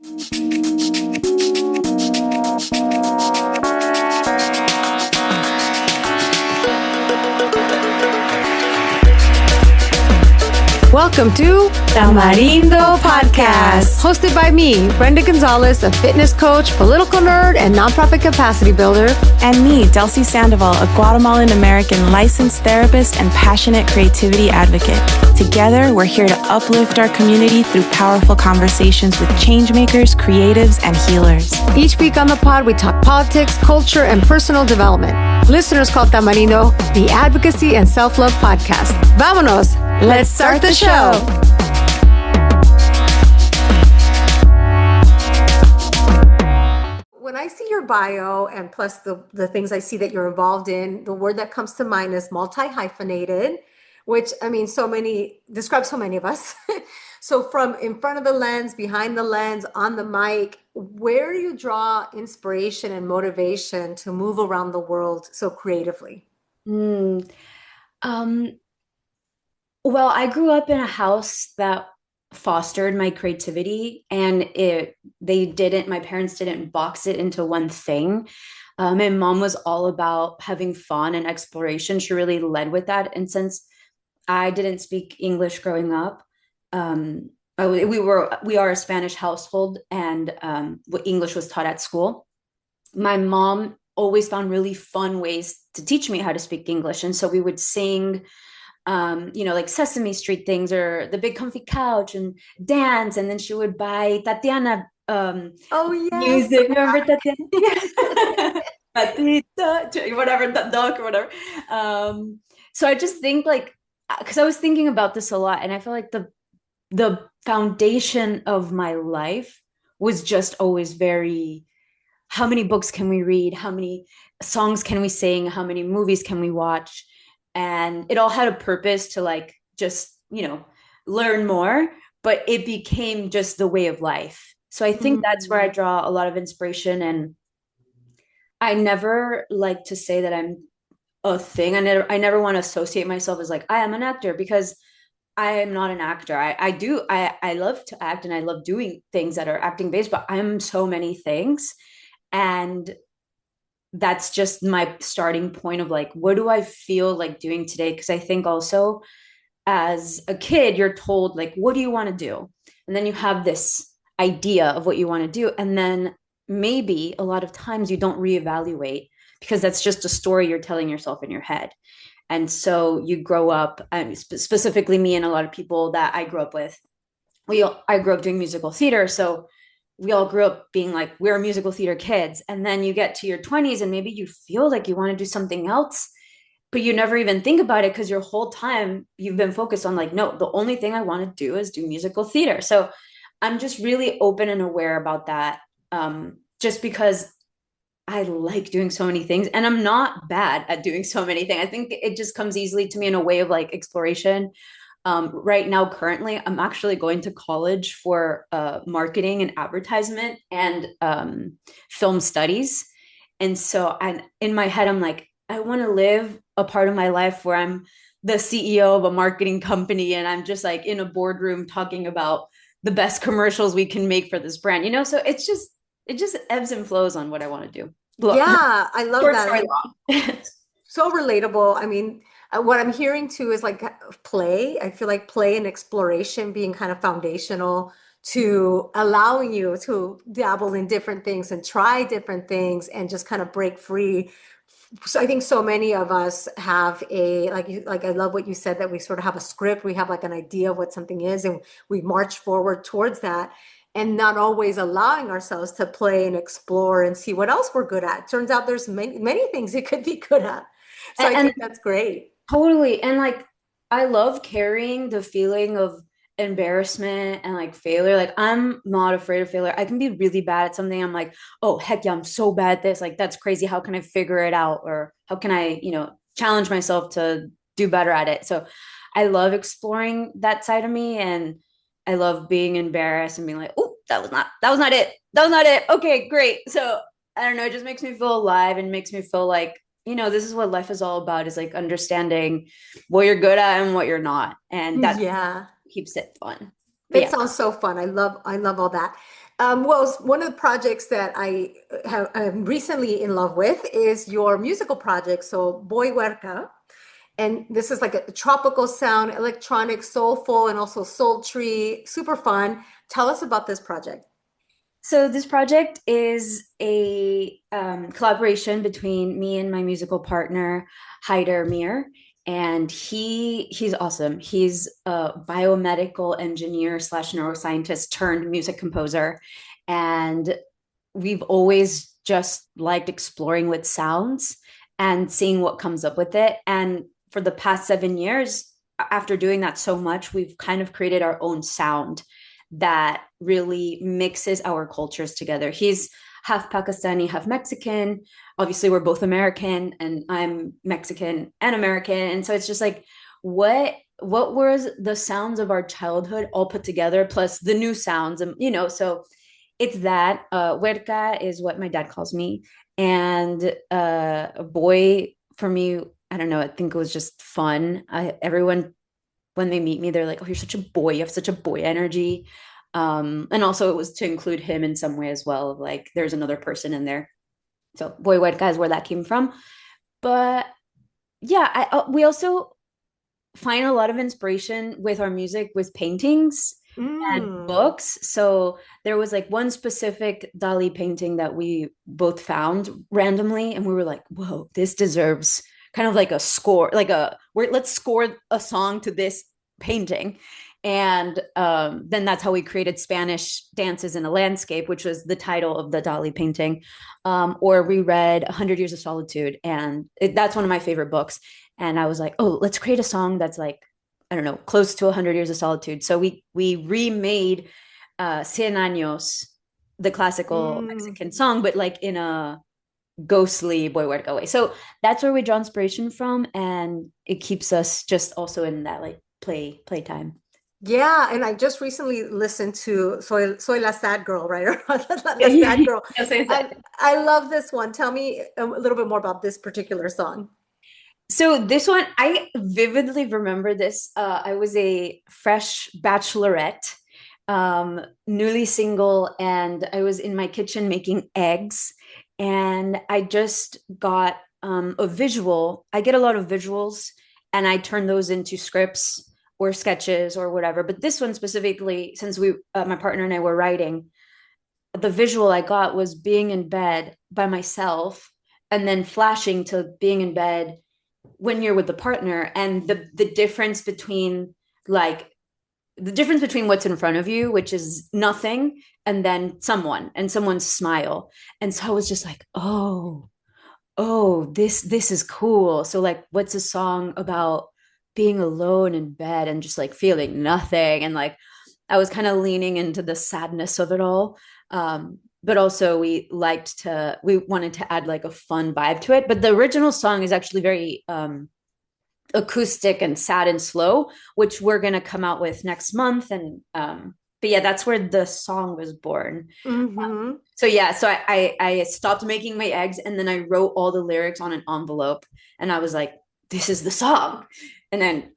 Welcome to Tamarindo Podcast, hosted by me, Brenda Gonzalez, a fitness coach, political nerd, and nonprofit capacity builder. and me, Delcy Sandoval, a Guatemalan-American licensed therapist and passionate creativity advocate. Together, we're here to uplift our community through powerful conversations with changemakers, creatives, and healers. Each week on the pod, we talk politics, culture, and personal development. Listeners call Tamarindo the Advocacy and Self-Love Podcast. Vámonos! Let's start the show. When I see your bio and plus the things I see that you're involved in, the word that comes to mind is multi-hyphenated, which describes so many of us. So from in front of the lens, behind the lens, on the mic, where do you draw inspiration and motivation to move around the world so creatively? Well, I grew up in a house that fostered my creativity, and my parents didn't box it into one thing. My mom was all about having fun and exploration. She really led with that. And since I didn't speak English growing up, we are a Spanish household, and English was taught at school. My mom always found really fun ways to teach me how to speak English. And so we would sing like Sesame Street things or The Big Comfy Couch and dance. And then she would buy Tatiana music. Remember Tatiana? Whatever, that duck or whatever. So I just think because I was thinking about this a lot, and I feel like the foundation of my life was just always very, how many books can we read? How many songs can we sing? How many movies can we watch? And it all had a purpose to just, learn more, but it became just the way of life. So I think that's where I draw a lot of inspiration. And I never like to say that I'm a thing. I never want to associate myself as I am an actor, because I am not an actor. I love to act, and I love doing things that are acting based, but I'm so many things. And that's just my starting point of what do I feel like doing today? Because I think also as a kid, you're told what do you want to do? And then you have this idea of what you want to do. And then maybe a lot of times you don't reevaluate, because that's just a story you're telling yourself in your head. And so you grow up, specifically me and a lot of people that I grew up with, I grew up doing musical theater. So we all grew up being we're musical theater kids. And then you get to your 20s and maybe you feel like you want to do something else, but you never even think about it, because your whole time you've been focused on no, the only thing I want to do is do musical theater. So I'm just really open and aware about that, just because I like doing so many things, and I'm not bad at doing so many things. I think it just comes easily to me in a way of exploration. Right now, currently, I'm actually going to college for marketing and advertisement and film studies. And so in my head, I'm I want to live a part of my life where I'm the CEO of a marketing company, and I'm just in a boardroom talking about the best commercials we can make for this brand, so it just ebbs and flows on what I want to do. Yeah, I love that. So relatable. I mean, what I'm hearing too is play. I feel like play and exploration being kind of foundational to allowing you to dabble in different things and try different things and just kind of break free. So I think so many of us have I love what you said, that we sort of have a script. We have an idea of what something is, and we march forward towards that, and not always allowing ourselves to play and explore and see what else we're good at. Turns out there's many things you could be good at. So I think that's great. Totally. And I love carrying the feeling of embarrassment and failure. I'm not afraid of failure. I can be really bad at something. I'm oh, heck yeah, I'm so bad at this. That's crazy. How can I figure it out? Or how can I, challenge myself to do better at it? So I love exploring that side of me, and I love being embarrassed and being oh, that was not it. Okay, great. So I don't know. It just makes me feel alive and makes me feel this is what life is all about, is understanding what you're good at and what you're not. And that keeps it fun. It sounds so fun. I love all that. Well, one of the projects that I'm recently in love with is your musical project. So Boy Huerca. And this is like a tropical sound, electronic, soulful, and also sultry, super fun. Tell us about this project. So this project is a collaboration between me and my musical partner, Haider Mir, and he's awesome. He's a biomedical engineer slash neuroscientist turned music composer, and we've always just liked exploring with sounds and seeing what comes up with it. And for the past 7 years, after doing that so much, we've kind of created our own sound that really mixes our cultures together. He's half Pakistani, half Mexican. Obviously, we're both American, and I'm Mexican and American. And so it's just like, what was the sounds of our childhood all put together, plus the new sounds, and so it's that. Huerca is what my dad calls me, and a boy for me. I don't know. I think it was just fun. Everyone when they meet me, they're like, "Oh, you're such a boy. You have such a boy energy." And also it was to include him in some way as well. Like there's another person in there. So Boy Huerca is where that came from. But yeah, we also find a lot of inspiration with our music with paintings and Mm. books. So there was like one specific Dali painting that we both found randomly, and we were like, "Whoa, this deserves kind of like a score, like let's score a song to this painting." And then that's how we created Spanish Dances in a Landscape, which was the title of the Dali painting. Or we read 100 Years of Solitude, and that's one of my favorite books. And I was like, oh, let's create a song that's like, I don't know, close to 100 Years of Solitude. So we remade Cien Años, the classical Mm. Mexican song, but like in a ghostly Boy Huerca way. So that's where we draw inspiration from, and it keeps us just also in that like playtime. Yeah, and I just recently listened to Soy la Sad Girl, right? Or Yeah, La Sad Girl. yeah, so And I love this one. Tell me a little bit more about this particular song. So this one, I vividly remember this. I was a fresh bachelorette, newly single, and I was in my kitchen making eggs. And I just got a visual. I get a lot of visuals, and I turn those into scripts or sketches or whatever. But this one specifically, since my partner and I were writing, the visual I got was being in bed by myself, and then flashing to being in bed when you're with the partner, and the difference between like the difference between what's in front of you, which is nothing, and then someone's smile. And so I was just like, this is cool. So like, what's a song about being alone in bed and just like feeling nothing? And like I was kind of leaning into the sadness of it all. But also we wanted to add like a fun vibe to it. But the original song is actually very acoustic and sad and slow, which we're gonna come out with next month. And but yeah, that's where the song was born. Mm-hmm. So yeah, so I stopped making my eggs, and then I wrote all the lyrics on an envelope, and I was like, this is the song. And then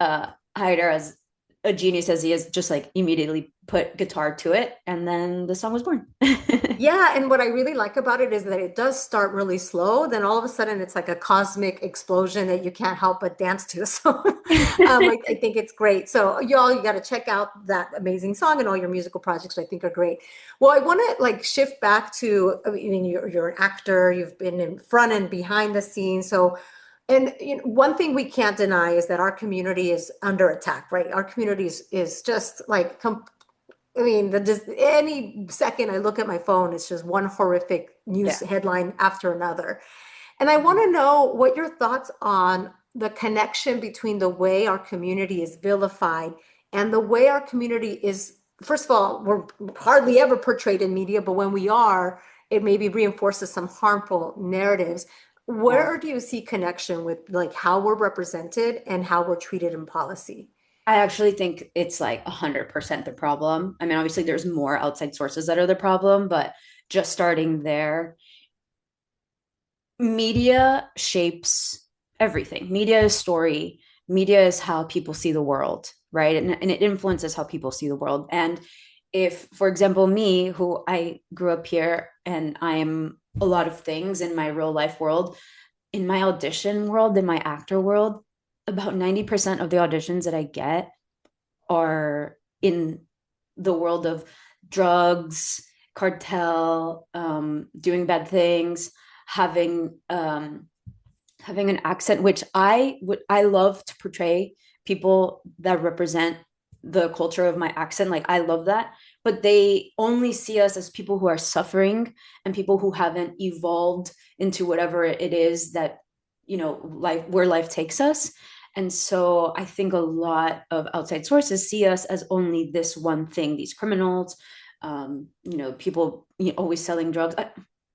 Hyder, as a genius as he is, just like immediately put guitar to it, and then the song was born. Yeah, and what I really like about it is that it does start really slow, then all of a sudden it's like a cosmic explosion that you can't help but dance to. So I think it's great. So you got to check out that amazing song and all your musical projects, I think are great. Well, I want to like shift back to, I mean, you're an actor, you've been in front and behind the scenes. So, and one thing we can't deny is that our community is under attack, right? Our community is just like I mean, just any second I look at my phone, it's just one horrific news Yeah. headline after another. And I want to know what your thoughts on the connection between the way our community is vilified and the way our community is, first of all, we're hardly ever portrayed in media, but when we are, it maybe reinforces some harmful narratives. Yeah. Where do you see connection with like how we're represented and how we're treated in policy? I actually think it's like 100% the problem. I mean, obviously, there's more outside sources that are the problem, but just starting there, media shapes everything. Media is story, media is how people see the world. right? And it influences how people see the world. And if, for example, me, who I grew up here and I am a lot of things in my real life world, in my audition world, in my actor world, about 90% of the auditions that I get are in the world of drugs, cartel, doing bad things, having having an accent, which I love to portray people that represent the culture of my accent. Like I love that, but they only see us as people who are suffering and people who haven't evolved into whatever it is that, you know, life, where life takes us. And so I think a lot of outside sources see us as only this one thing, these criminals, you know, people, you know, always selling drugs.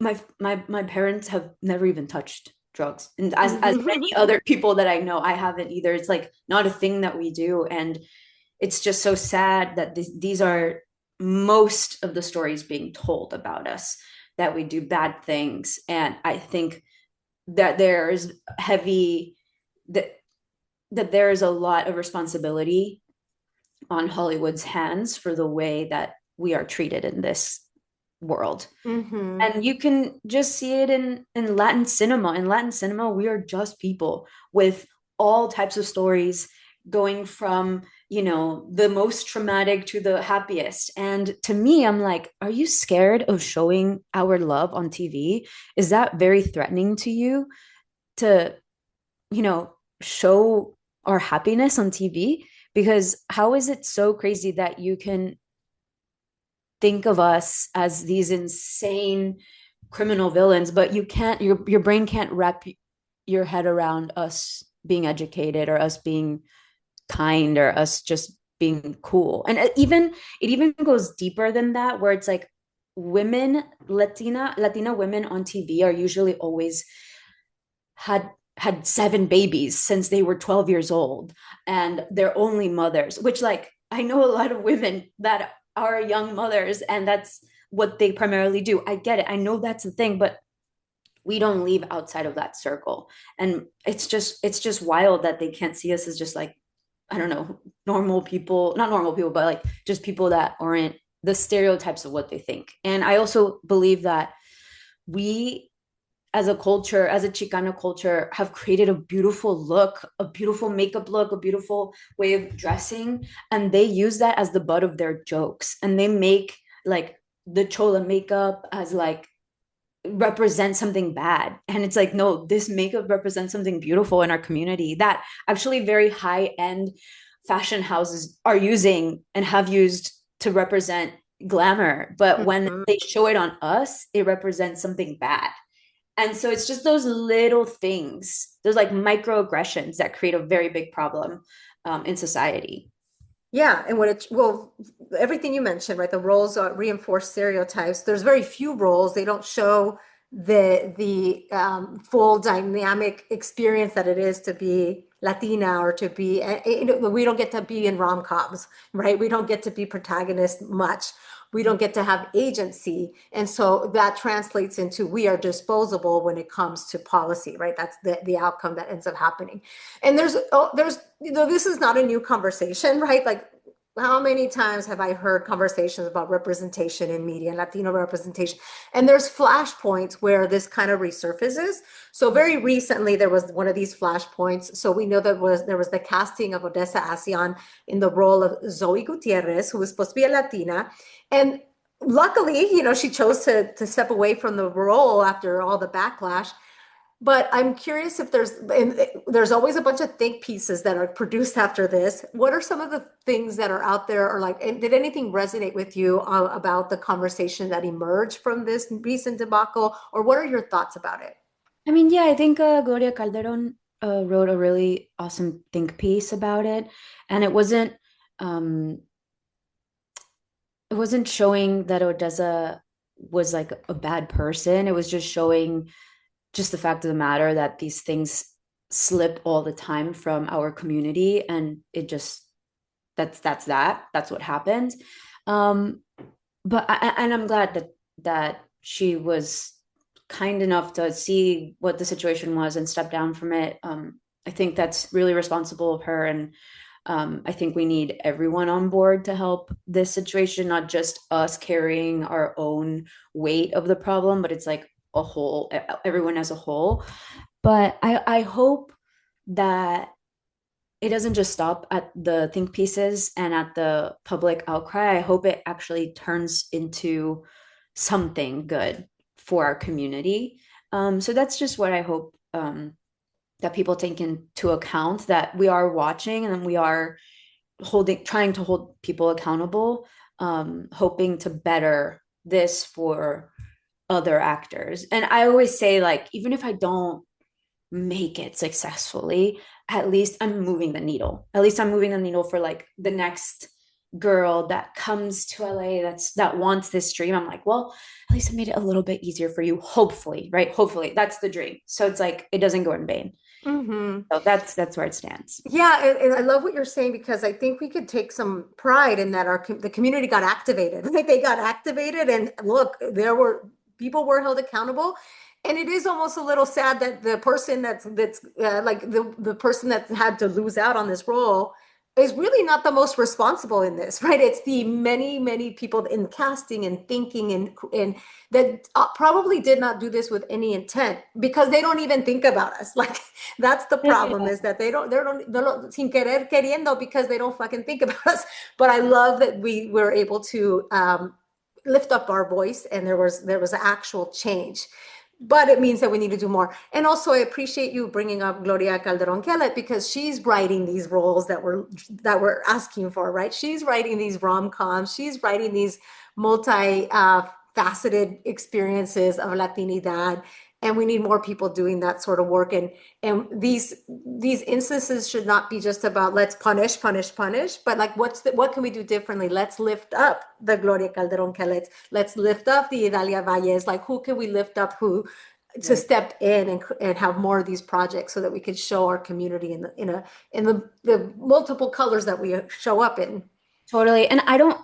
My parents have never even touched drugs, and as many other people that I know, I haven't either. It's like not a thing that we do, and it's just so sad that these are most of the stories being told about us, that we do bad things. And I think that there's heavy that there is a lot of responsibility on Hollywood's hands for the way that we are treated in this world. Mm-hmm. And you can just see it in Latin cinema. In Latin cinema, we are just people with all types of stories, going from, you know, the most traumatic to the happiest. And to me, I'm like, are you scared of showing our love on TV? Is that very threatening to you to, you know, show our happiness on TV? Because how is it so crazy that you can think of us as these insane criminal villains, but you can't, your brain can't wrap your head around us being educated or us being kind or us just being cool. And it even goes deeper than that, where it's like women, Latina women on TV are usually always had 7 babies since they were 12 years old, and they're only mothers, which, like, I know a lot of women that are young mothers and that's what they primarily do. I get it. I know that's the thing, but we don't leave outside of that circle. And it's just wild that they can't see us as just like, I don't know, normal people, not normal people, but like just people that aren't the stereotypes of what they think. And I also believe that we, as a culture, as a Chicana culture, have created a beautiful look, a beautiful makeup look, a beautiful way of dressing. And they use that as the butt of their jokes. And they make like the chola makeup as like represent something bad. And it's like, no, this makeup represents something beautiful in our community that actually very high-end fashion houses are using and have used to represent glamour. But when they show it on us, it represents something bad. And so it's just those little things, those like microaggressions that create a very big problem in society. Yeah, and everything you mentioned, right? The roles are reinforce stereotypes. There's very few roles. They don't show the full dynamic experience that it is to be Latina or to be, you know, we don't get to be in rom-coms, right? We don't get to be protagonists much. We don't get to have agency. And so that translates into we are disposable when it comes to policy, right? That's the outcome that ends up happening. And there's, you know, this is not a new conversation, right? Like, how many times have I heard conversations about representation in media and Latino representation? And there's flashpoints where this kind of resurfaces. So very recently, there was one of these flashpoints. So we know that there was the casting of Odessa Asian in the role of Zoe Gutierrez, who was supposed to be a Latina. And luckily, you know, she chose to step away from the role after all the backlash. But I'm curious if there's always a bunch of think pieces that are produced after this. What are some of the things that are out there, or like, did anything resonate with you about the conversation that emerged from this recent debacle, or what are your thoughts about it? I mean, yeah, I think Gloria Calderon wrote a really awesome think piece about it, and um, it wasn't showing that Odessa was like a bad person. It was just showing just the fact of the matter that these things slip all the time from our community, and it just that's what happens. um and I'm glad that she was kind enough to see what the situation was and step down from it. I think that's really responsible of her. And I think we need everyone on board to help this situation, not just us carrying our own weight of the problem, but it's like a whole, everyone as a whole. But I hope that it doesn't just stop at the think pieces and at the public outcry. I hope it actually turns into something good for our community. So that's just what I hope, that people take into account, that we are watching and we are trying to hold people accountable, hoping to better this for other actors. And I always say, like, even if I don't make it successfully, at least I'm moving the needle. At least I'm moving the needle for like the next girl that comes to LA that wants this dream. I'm like, well, at least I made it a little bit easier for you. Hopefully, right? Hopefully, that's the dream. So it's like it doesn't go in vain. Mm-hmm. So that's where it stands. Yeah, and I love what you're saying because I think we could take some pride in that the community got activated. Like they got activated, and look, there were people were held accountable, and it is almost a little sad that the person that's like the person that had to lose out on this role is really not the most responsible in this, right? It's the many people in casting and thinking and that probably did not do this with any intent because they don't even think about us. Like that's the problem is that they don't sin querer queriendo because they don't fucking think about us. But I love that we were able to lift up our voice and there was actual change. But it means that we need to do more. And also, I appreciate you bringing up Gloria Calderon Kellett because she's writing these roles that we're asking for, right? She's writing these rom-coms. She's writing these faceted experiences of Latinidad, and we need more people doing that sort of work. And these instances should not be just about let's punish, but like what can we do differently? Let's lift up the Gloria Calderon Kellett. Let's lift up the Idalia Valles. Like who can we lift up who to step in and have more of these projects so that we could show our community in the multiple colors that we show up in. Totally. And I don't,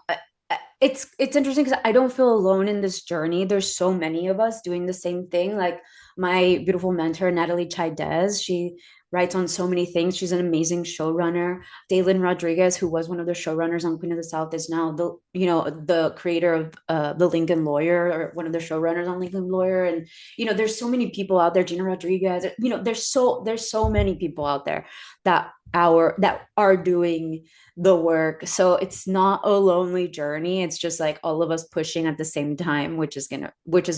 it's interesting because I don't feel alone in this journey. There's so many of us doing the same thing. Like my beautiful mentor, Natalie Chaidez, she writes on so many things. She's an amazing showrunner. Daylin Rodriguez, who was one of the showrunners on Queen of the South, is now the creator of the Lincoln Lawyer, or one of the showrunners on Lincoln Lawyer. And there's so many people out there. Gina Rodriguez. There's so many people out there that are doing the work. So it's not a lonely journey. It's just like all of us pushing at the same time, which is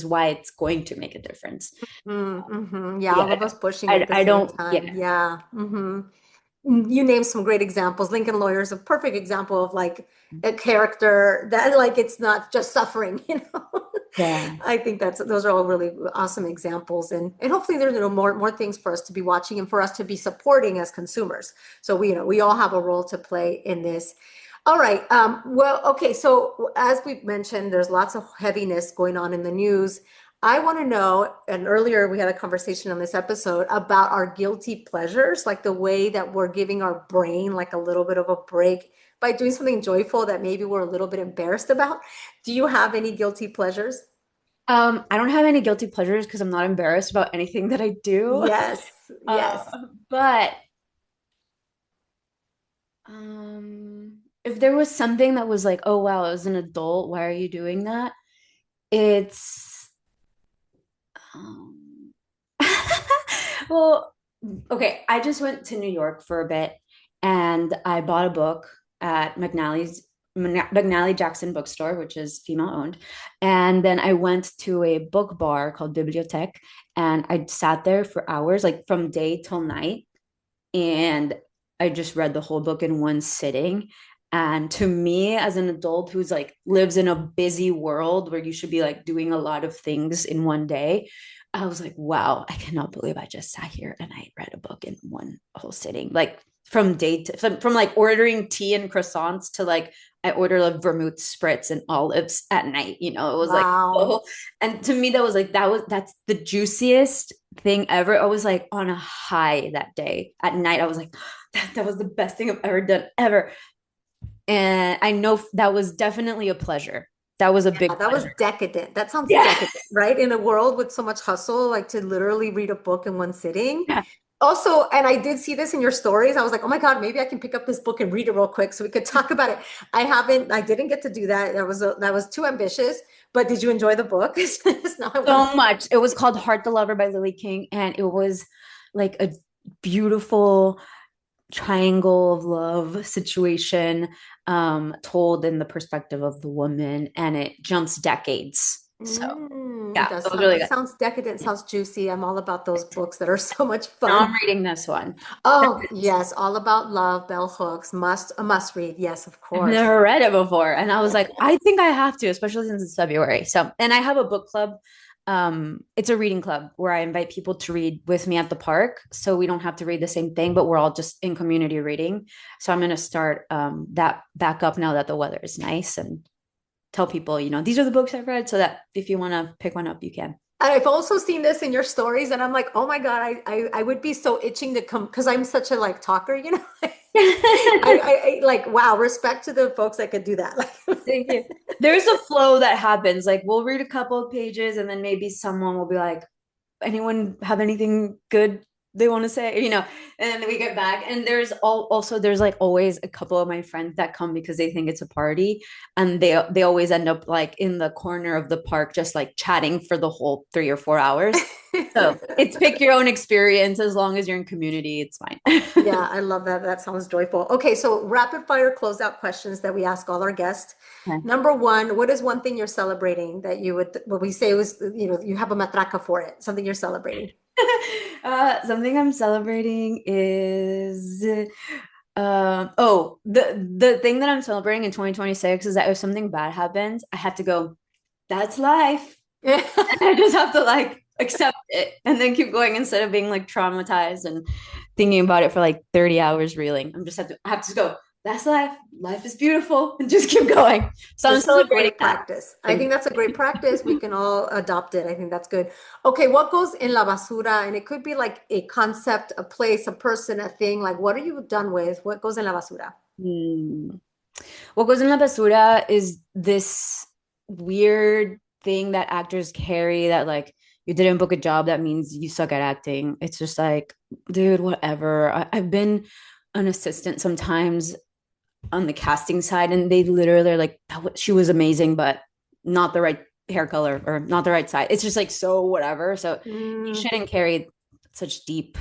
why it's going to make a difference. Mm-hmm. Yeah, all of us pushing at the I same don't, time. Yeah. Mm-hmm. You named some great examples. Lincoln Lawyer is a perfect example of like a character that like it's not just suffering, Yeah. I think those are all really awesome examples, and hopefully there's more things for us to be watching and for us to be supporting as consumers. So we all have a role to play in this. All right. Well, okay. So as we've mentioned, there's lots of heaviness going on in the news. I want to know, and earlier we had a conversation on this episode about our guilty pleasures, like the way that we're giving our brain like a little bit of a break by doing something joyful that maybe we're a little bit embarrassed about. Do you have any guilty pleasures? I don't have any guilty pleasures because I'm not embarrassed about anything that I do. Yes, Uh, yes. but if there was something that was like, oh wow, as an adult, why are you doing that? It's um, well, okay. I just went to New York for a bit, and I bought a book at McNally Jackson bookstore, which is female owned. And then I went to a book bar called Bibliothèque, and I sat there for hours, like from day till night. And I just read the whole book in one sitting. And to me, as an adult who's like lives in a busy world where you should be like doing a lot of things in one day, I was like, wow, I cannot believe I just sat here and I read a book in one whole sitting. Like from like ordering tea and croissants to like I ordered a vermouth spritz and olives at night. It was like, Wow. oh, and to me that was like that's the juiciest thing ever. I was like on a high that day. At night, I was like, that was the best thing I've ever done ever. And I know that was definitely a pleasure. That was a Yeah, big that was pleasure. decadent. That sounds Yeah. decadent, right? In a world with so much hustle, like to literally read a book in one sitting. Yeah. Also, and I did see this in your stories. I was like, oh my God, maybe I can pick up this book and read it real quick so we could talk about it. I didn't get to do that. That was too ambitious. But did you enjoy the book? So much. It was called Heart the Lover by Lily King, and it was like a beautiful triangle of love situation, told in the perspective of the woman, and it jumps decades. So yeah, it was really good. Sounds decadent, sounds juicy. I'm all about those books that are so much Now fun. I'm reading this one. Oh, yes, All About Love, Bell Hooks, a must read. Yes, of I've course. never read it before, and I was like, I think I have to, especially since it's February. So, and I have a book club. It's a reading club where I invite people to read with me at the park, so we don't have to read the same thing, but we're all just in community reading. So I'm going to start that back up now that the weather is nice, and tell people, these are the books I've read, so that if you want to pick one up, you can. I've also seen this in your stories, and I'm like, oh my God, I would be so itching to come because I'm such a like talker, you know. I like, wow, respect to the folks that could do that. Thank you. There's a flow that happens. Like we'll read a couple of pages, and then maybe someone will be like, anyone have anything good they want to say, and then we get back. And there's like always a couple of my friends that come because they think it's a party, and they always end up like in the corner of the park just like chatting for the whole 3 or 4 hours. So it's pick your own experience. As long as you're in community, it's fine. Yeah, I love that. That sounds joyful. Okay, so rapid fire closeout questions that we ask all our guests. Okay. Number one, what is one thing you're celebrating that you would, what we say was, you have a matraca for it, something you're celebrating? Something I'm celebrating is the thing that I'm celebrating in 2026 is that if something bad happens, I have to go, that's life. And I just have to like accept it and then keep going instead of being like traumatized and thinking about it for like 30 hours reeling. I have to go, that's life. Life is beautiful, and just keep going. So I'm celebrating practice. I think that's a great practice. We can all adopt it. I think that's good. Okay, what goes in la basura? And it could be like a concept, a place, a person, a thing. Like, what are you done with? What goes in la basura? What goes in la basura is this weird thing that actors carry that like, you didn't book a job, that means you suck at acting. It's just like, dude, whatever. I've been an assistant sometimes on the casting side, and they literally are like, she was amazing, but not the right hair color or not the right size. It's just like, so whatever. So you shouldn't carry such deep,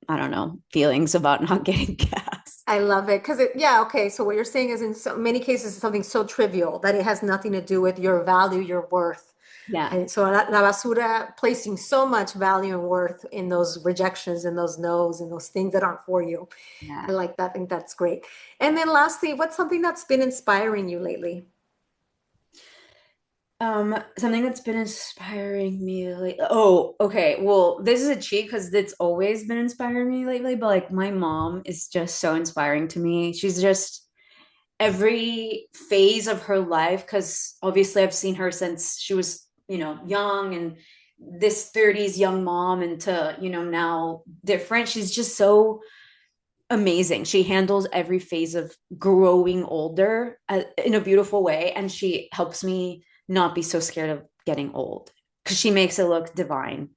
I don't know, feelings about not getting cast. I love it. Okay. So what you're saying is in so many cases, it's something so trivial that it has nothing to do with your value, your worth. Yeah. And so la basura, placing so much value and worth in those rejections and those no's and those things that aren't for you. Yeah. I like that. I think that's great. And then lastly, what's something that's been inspiring you lately? Something that's been inspiring me lately. Oh, okay. Well, this is a cheat because it's always been inspiring me lately, but like my mom is just so inspiring to me. She's just every phase of her life, because obviously I've seen her since she was young, and this 30s young mom into, now different. She's just so amazing. She handles every phase of growing older in a beautiful way. And she helps me not be so scared of getting old, because she makes it look divine.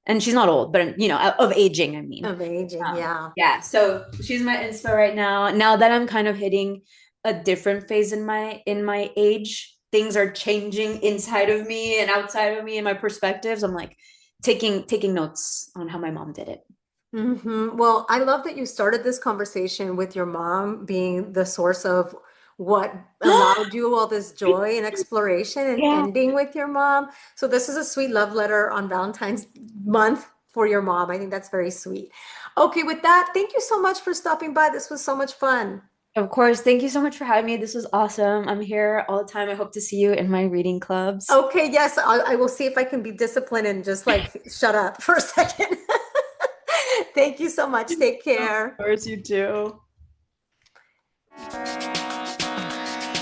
And she's not old, but of aging, I mean. Of aging, yeah. Yeah. So she's my inspo right now. Now that I'm kind of hitting a different phase in my age, things are changing inside of me and outside of me and my perspectives. I'm like taking notes on how my mom did it. Mm-hmm. Well, I love that you started this conversation with your mom being the source of what allowed you all this joy and exploration, and ending with your mom. So this is a sweet love letter on Valentine's month for your mom. I think that's very sweet. Okay, with that, thank you so much for stopping by. This was so much fun. Of course. Thank you so much for having me. This was awesome. I'm here all the time. I hope to see you in my reading clubs. Okay, yes. I will see if I can be disciplined and just like shut up for a second. Thank you so much. Take care. Of course, you too.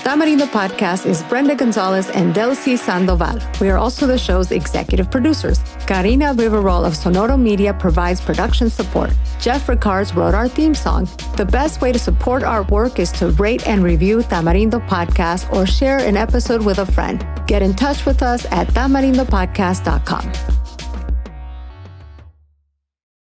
Tamarindo Podcast is Brenda Gonzalez and Delcy Sandoval. We are also the show's executive producers. Karina Riverol of Sonoro Media provides production support. Jeff Ricards wrote our theme song. The best way to support our work is to rate and review Tamarindo Podcast or share an episode with a friend. Get in touch with us at tamarindopodcast.com.